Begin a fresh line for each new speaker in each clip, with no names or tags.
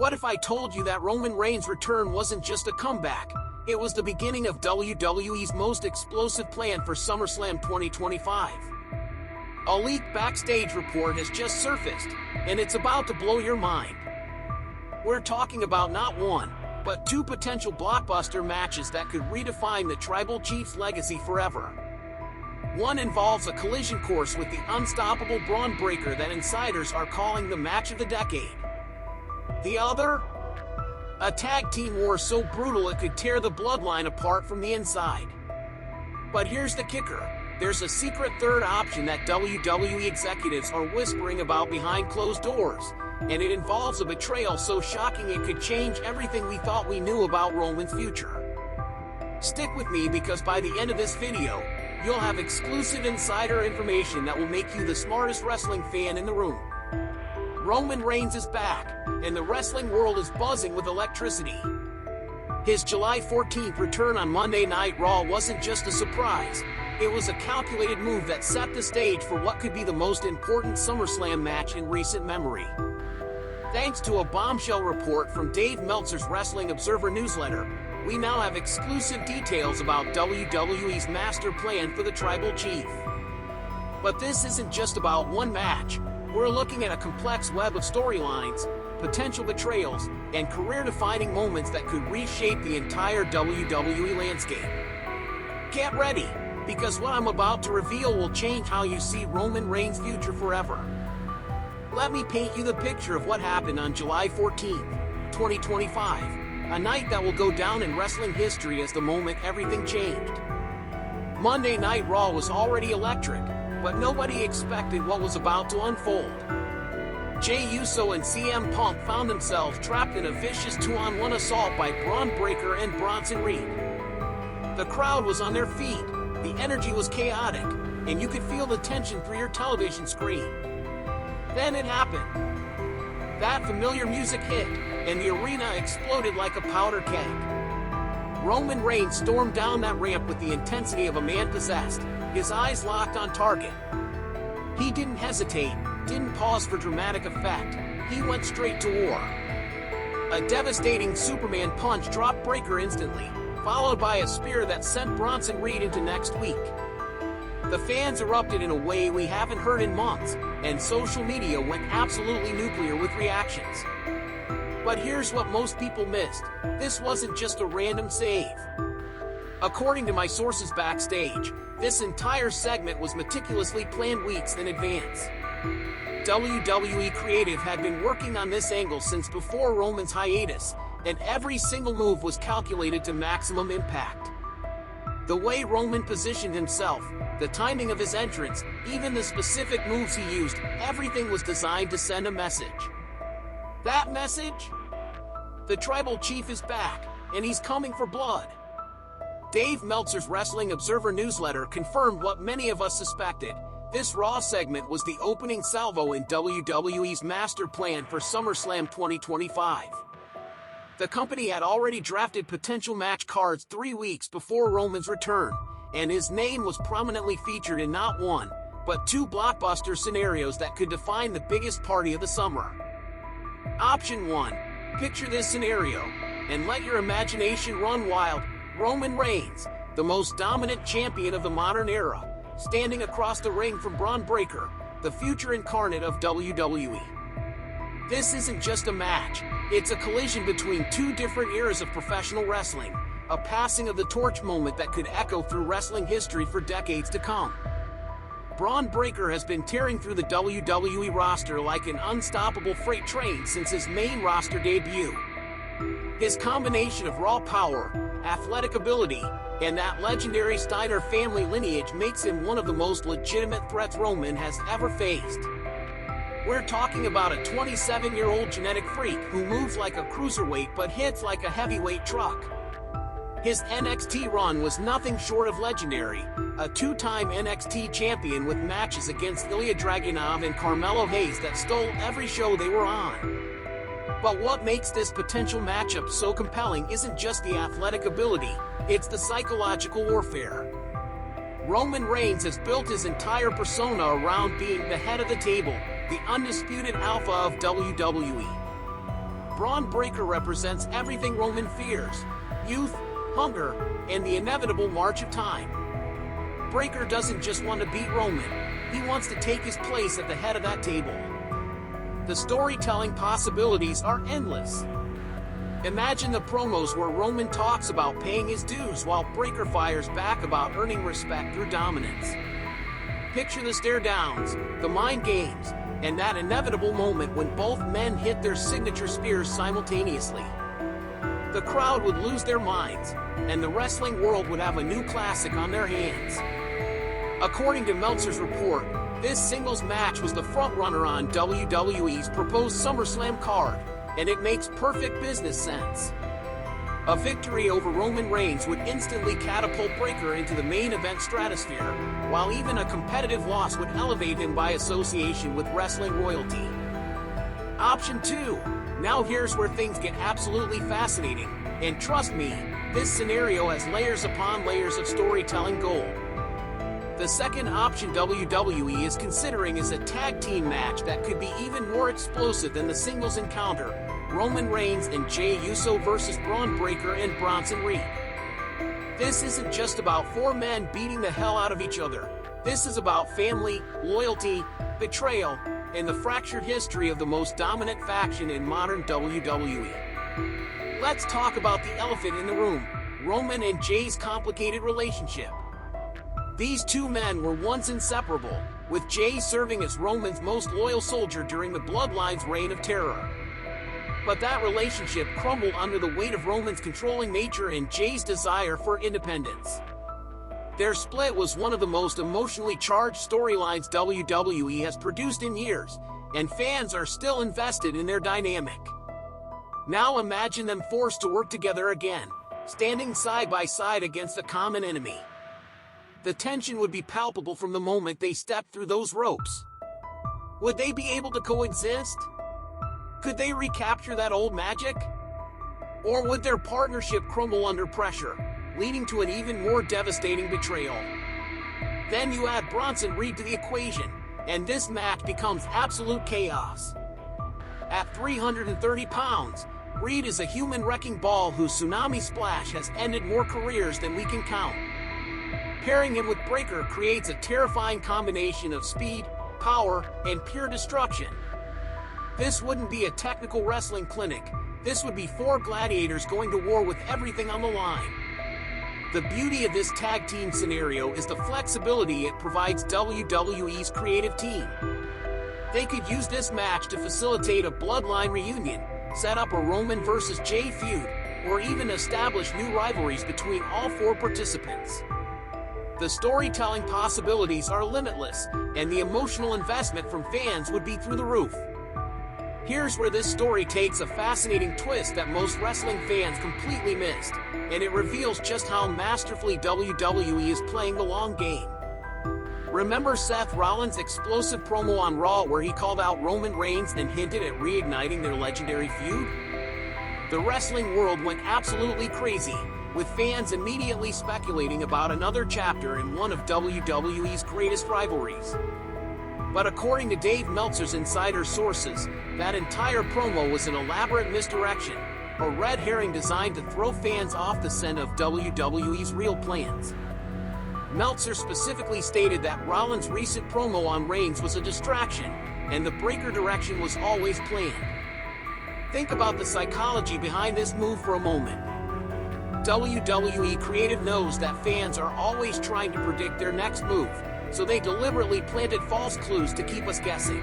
What if I told you that Roman Reigns' return wasn't just a comeback? It was the beginning of WWE's most explosive plan for SummerSlam 2025. A leaked backstage report has just surfaced, and it's about to blow your mind. We're talking about not one, but two potential blockbuster matches that could redefine the Tribal Chief's legacy forever. One involves a collision course with the unstoppable Braun Breakker that insiders are calling the match of the decade. The other? A tag team war so brutal it could tear the Bloodline apart from the inside. But here's the kicker. There's a secret third option that WWE executives are whispering about behind closed doors, and it involves a betrayal so shocking it could change everything we thought we knew about Roman's future. Stick with me because by the end of this video, you'll have exclusive insider information that will make you the smartest wrestling fan in the room. Roman Reigns is back, and the wrestling world is buzzing with electricity. His July 14th return on Monday Night Raw wasn't just a surprise, it was a calculated move that set the stage for what could be the most important SummerSlam match in recent memory. Thanks to a bombshell report from Dave Meltzer's Wrestling Observer newsletter, we now have exclusive details about WWE's master plan for the Tribal Chief. But this isn't just about one match. We're looking at a complex web of storylines, potential betrayals, and career-defining moments that could reshape the entire WWE landscape. Get ready, because what I'm about to reveal will change how you see Roman Reigns' future forever. Let me paint you the picture of what happened on July 14th, 2025, a night that will go down in wrestling history as the moment everything changed. Monday Night Raw was already electric, but nobody expected what was about to unfold. Jey Uso and CM Punk found themselves trapped in a vicious 2-on-1 assault by Braun Breakker and Bronson Reed. The crowd was on their feet, the energy was chaotic, and you could feel the tension through your television screen. Then it happened. That familiar music hit, and the arena exploded like a powder keg. Roman Reigns stormed down that ramp with the intensity of a man possessed, his eyes locked on target. He didn't hesitate, didn't pause for dramatic effect, he went straight to war. A devastating Superman punch dropped Breakker instantly, followed by a spear that sent Bronson Reed into next week. The fans erupted in a way we haven't heard in months, and social media went absolutely nuclear with reactions. But here's what most people missed. This wasn't just a random save. According to my sources backstage, this entire segment was meticulously planned weeks in advance. WWE Creative had been working on this angle since before Roman's hiatus, and every single move was calculated to maximum impact. The way Roman positioned himself, the timing of his entrance, even the specific moves he used, everything was designed to send a message. That message? The Tribal Chief is back, and he's coming for blood. Dave Meltzer's Wrestling Observer newsletter confirmed what many of us suspected. This Raw segment was the opening salvo in WWE's master plan for SummerSlam 2025. The company had already drafted potential match cards 3 weeks before Roman's return, and his name was prominently featured in not one, but two blockbuster scenarios that could define the biggest party of the summer. Option 1. Picture this scenario, and let your imagination run wild. Roman Reigns, the most dominant champion of the modern era, standing across the ring from Braun Breakker, the future incarnate of WWE. This isn't just a match, it's a collision between two different eras of professional wrestling, a passing of the torch moment that could echo through wrestling history for decades to come. Braun Breakker has been tearing through the WWE roster like an unstoppable freight train since his main roster debut. His combination of raw power, athletic ability, and that legendary Steiner family lineage makes him one of the most legitimate threats Roman has ever faced. We're talking about a 27-year-old genetic freak who moves like a cruiserweight but hits like a heavyweight truck. His NXT run was nothing short of legendary, a two-time NXT champion with matches against Ilya Dragunov and Carmelo Hayes that stole every show they were on. But what makes this potential matchup so compelling isn't just the athletic ability, it's the psychological warfare. Roman Reigns has built his entire persona around being the head of the table, the undisputed alpha of WWE. Braun Breakker represents everything Roman fears: youth, hunger, and the inevitable march of time. Breakker doesn't just want to beat Roman, he wants to take his place at the head of that table. The storytelling possibilities are endless. Imagine the promos where Roman talks about paying his dues while Breakker fires back about earning respect through dominance. Picture the stare-downs, the mind games, and that inevitable moment when both men hit their signature spears simultaneously. The crowd would lose their minds, and the wrestling world would have a new classic on their hands. According to Meltzer's report, this singles match was the frontrunner on WWE's proposed SummerSlam card, and it makes perfect business sense. A victory over Roman Reigns would instantly catapult Breakker into the main event stratosphere, while even a competitive loss would elevate him by association with wrestling royalty. Option 2. Now here's where things get absolutely fascinating, and trust me, this scenario has layers upon layers of storytelling gold. The second option WWE is considering is a tag team match that could be even more explosive than the singles encounter: Roman Reigns and Jey Uso versus Braun Breakker and Bronson Reed. This isn't just about four men beating the hell out of each other. This is about family, loyalty, betrayal, and the fractured history of the most dominant faction in modern WWE. Let's talk about the elephant in the room: Roman and Jey's complicated relationship. These two men were once inseparable, with Jey serving as Roman's most loyal soldier during the Bloodline's reign of terror. But that relationship crumbled under the weight of Roman's controlling nature and Jey's desire for independence. Their split was one of the most emotionally charged storylines WWE has produced in years, and fans are still invested in their dynamic. Now imagine them forced to work together again, standing side by side against a common enemy. The tension would be palpable from the moment they stepped through those ropes. Would they be able to coexist? Could they recapture that old magic? Or would their partnership crumble under pressure, leading to an even more devastating betrayal? Then you add Bronson Reed to the equation, and this match becomes absolute chaos. At 330 pounds, Reed is a human wrecking ball whose tsunami splash has ended more careers than we can count. Pairing him with Breakker creates a terrifying combination of speed, power, and pure destruction. This wouldn't be a technical wrestling clinic. This would be four gladiators going to war with everything on the line. The beauty of this tag team scenario is the flexibility it provides WWE's creative team. They could use this match to facilitate a Bloodline reunion, set up a Roman versus Jey feud, or even establish new rivalries between all four participants. The storytelling possibilities are limitless, and the emotional investment from fans would be through the roof. Here's where this story takes a fascinating twist that most wrestling fans completely missed, and it reveals just how masterfully WWE is playing the long game. Remember Seth Rollins' explosive promo on Raw where he called out Roman Reigns and hinted at reigniting their legendary feud? The wrestling world went absolutely crazy, with fans immediately speculating about another chapter in one of WWE's greatest rivalries. But according to Dave Meltzer's insider sources, that entire promo was an elaborate misdirection, a red herring designed to throw fans off the scent of WWE's real plans. Meltzer specifically stated that Rollins' recent promo on Reigns was a distraction, and the Breakker direction was always planned. Think about the psychology behind this move for a moment. WWE Creative knows that fans are always trying to predict their next move, so they deliberately planted false clues to keep us guessing.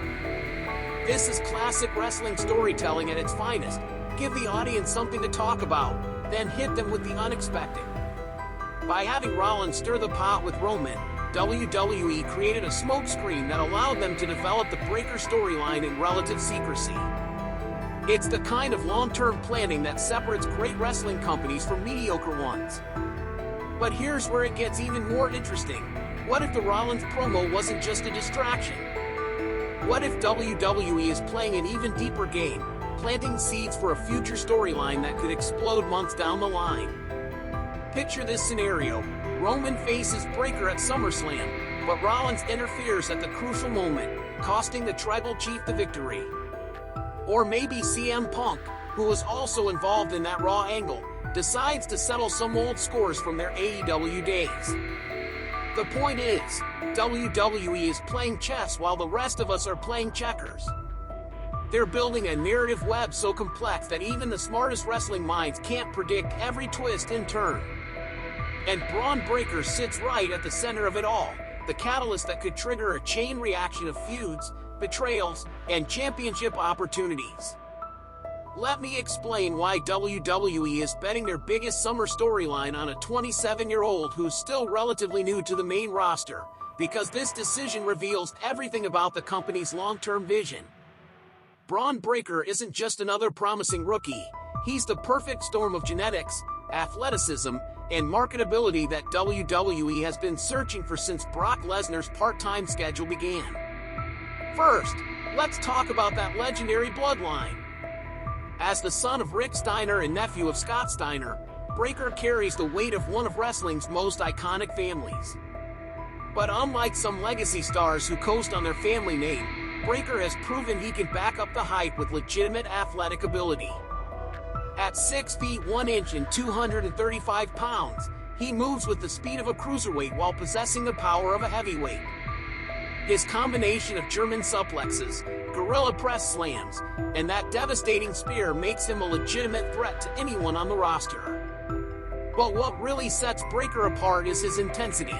This is classic wrestling storytelling at its finest. Give the audience something to talk about, then hit them with the unexpected. By having Rollins stir the pot with Roman, WWE created a smokescreen that allowed them to develop the Breakker storyline in relative secrecy. It's the kind of long-term planning that separates great wrestling companies from mediocre ones. But here's where it gets even more interesting. What if the Rollins promo wasn't just a distraction? What if WWE is playing an even deeper game, planting seeds for a future storyline that could explode months down the line? Picture this scenario: Roman faces Breakker at SummerSlam, but Rollins interferes at the crucial moment, costing the tribal chief the victory. Or maybe CM Punk, who is also involved in that Raw angle, decides to settle some old scores from their AEW days. The point is, WWE is playing chess while the rest of us are playing checkers. They're building a narrative web so complex that even the smartest wrestling minds can't predict every twist and turn. And Braun Breakker sits right at the center of it all, the catalyst that could trigger a chain reaction of feuds, betrayals, and championship opportunities. Let me explain why WWE is betting their biggest summer storyline on a 27-year-old who's still relatively new to the main roster, because this decision reveals everything about the company's long-term vision. Braun Breakker isn't just another promising rookie, he's the perfect storm of genetics, athleticism, and marketability that WWE has been searching for since Brock Lesnar's part-time schedule began. First, let's talk about that legendary bloodline. As the son of Rick Steiner and nephew of Scott Steiner, Breakker carries the weight of one of wrestling's most iconic families. But unlike some legacy stars who coast on their family name, Breakker has proven he can back up the hype with legitimate athletic ability. At 6 feet 1 inch and 235 pounds, he moves with the speed of a cruiserweight while possessing the power of a heavyweight. His combination of German suplexes, gorilla press slams, and that devastating spear makes him a legitimate threat to anyone on the roster. But what really sets Breakker apart is his intensity.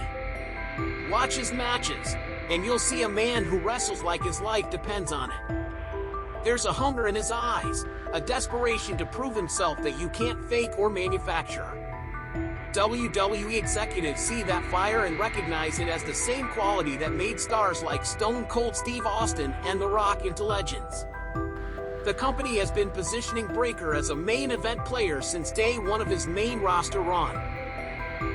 Watch his matches, and you'll see a man who wrestles like his life depends on it. There's a hunger in his eyes, a desperation to prove himself that you can't fake or manufacture. WWE executives see that fire and recognize it as the same quality that made stars like Stone Cold Steve Austin and The Rock into legends. The company has been positioning Breakker as a main event player since day one of his main roster run.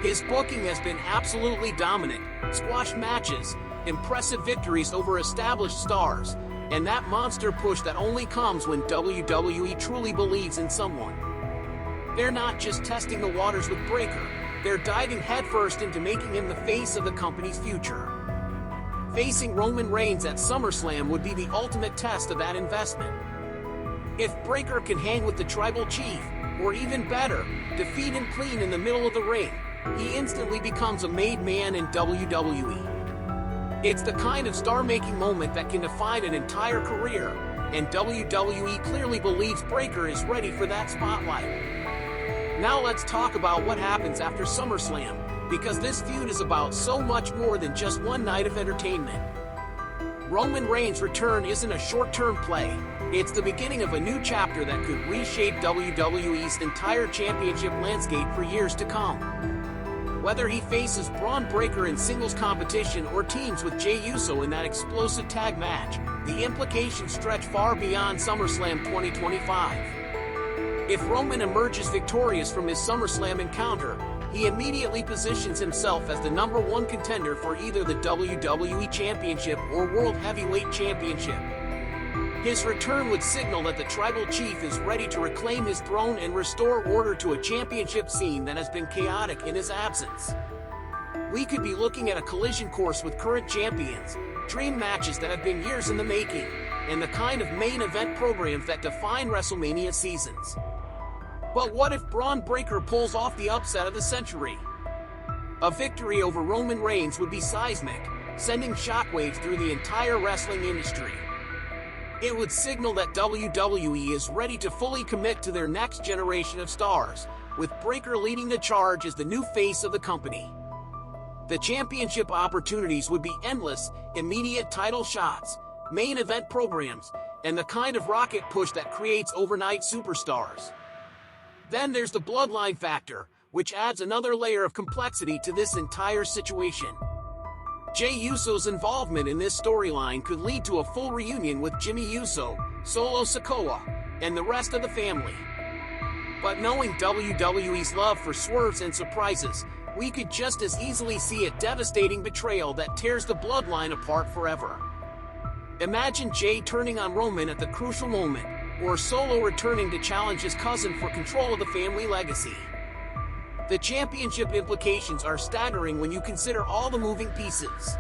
His booking has been absolutely dominant, squash matches, impressive victories over established stars, and that monster push that only comes when WWE truly believes in someone. They're not just testing the waters with Breakker, they're diving headfirst into making him the face of the company's future. Facing Roman Reigns at SummerSlam would be the ultimate test of that investment. If Breakker can hang with the Tribal Chief, or even better, defeat him clean in the middle of the ring, he instantly becomes a made man in WWE. It's the kind of star-making moment that can define an entire career, and WWE clearly believes Breakker is ready for that spotlight. Now let's talk about what happens after SummerSlam, because this feud is about so much more than just one night of entertainment. Roman Reigns' return isn't a short-term play, it's the beginning of a new chapter that could reshape WWE's entire championship landscape for years to come. Whether he faces Braun Breakker in singles competition or teams with Jey Uso in that explosive tag match, the implications stretch far beyond SummerSlam 2025. If Roman emerges victorious from his SummerSlam encounter, he immediately positions himself as the #1 contender for either the WWE Championship or World Heavyweight Championship. His return would signal that the Tribal Chief is ready to reclaim his throne and restore order to a championship scene that has been chaotic in his absence. We could be looking at a collision course with current champions, dream matches that have been years in the making, and the kind of main event programs that define WrestleMania seasons. But what if Braun Breakker pulls off the upset of the century? A victory over Roman Reigns would be seismic, sending shockwaves through the entire wrestling industry. It would signal that WWE is ready to fully commit to their next generation of stars, with Breakker leading the charge as the new face of the company. The championship opportunities would be endless, immediate title shots, main event programs, and the kind of rocket push that creates overnight superstars. Then there's the Bloodline factor, which adds another layer of complexity to this entire situation. Jey Uso's involvement in this storyline could lead to a full reunion with Jimmy Uso, Solo Sikoa, and the rest of the family. But knowing WWE's love for swerves and surprises, we could just as easily see a devastating betrayal that tears the Bloodline apart forever. Imagine Jey turning on Roman at the crucial moment, or Solo returning to challenge his cousin for control of the family legacy. The championship implications are staggering when you consider all the moving pieces.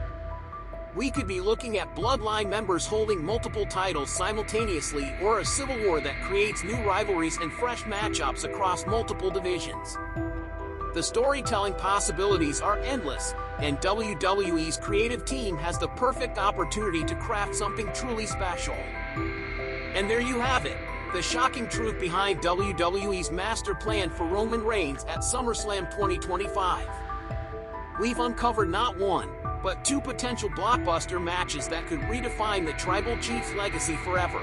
We could be looking at Bloodline members holding multiple titles simultaneously, or a civil war that creates new rivalries and fresh matchups across multiple divisions. The storytelling possibilities are endless, and WWE's creative team has the perfect opportunity to craft something truly special. And there you have it, the shocking truth behind WWE's master plan for Roman Reigns at SummerSlam 2025. We've uncovered not one, but two potential blockbuster matches that could redefine the Tribal Chief's legacy forever.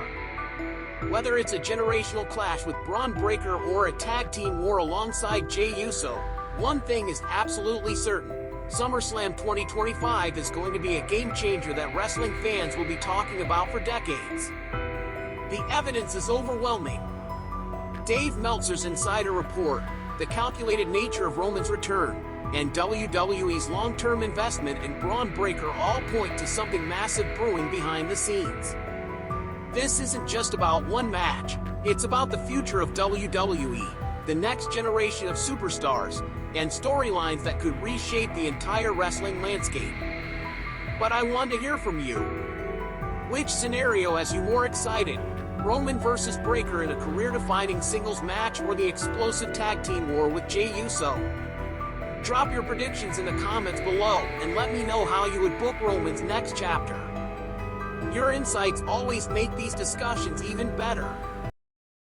Whether it's a generational clash with Braun Breakker or a tag team war alongside Jey Uso, one thing is absolutely certain: SummerSlam 2025 is going to be a game changer that wrestling fans will be talking about for decades. The evidence is overwhelming. Dave Meltzer's insider report, the calculated nature of Roman's return, and WWE's long-term investment in Braun Breakker all point to something massive brewing behind the scenes. This isn't just about one match, it's about the future of WWE, the next generation of superstars, and storylines that could reshape the entire wrestling landscape. But I want to hear from you. Which scenario has you more excited? Roman versus Breakker in a career-defining singles match, or the explosive tag team war with Jey Uso? Drop your predictions in the comments below and let me know how you would book Roman's next chapter. Your insights always make these discussions even better.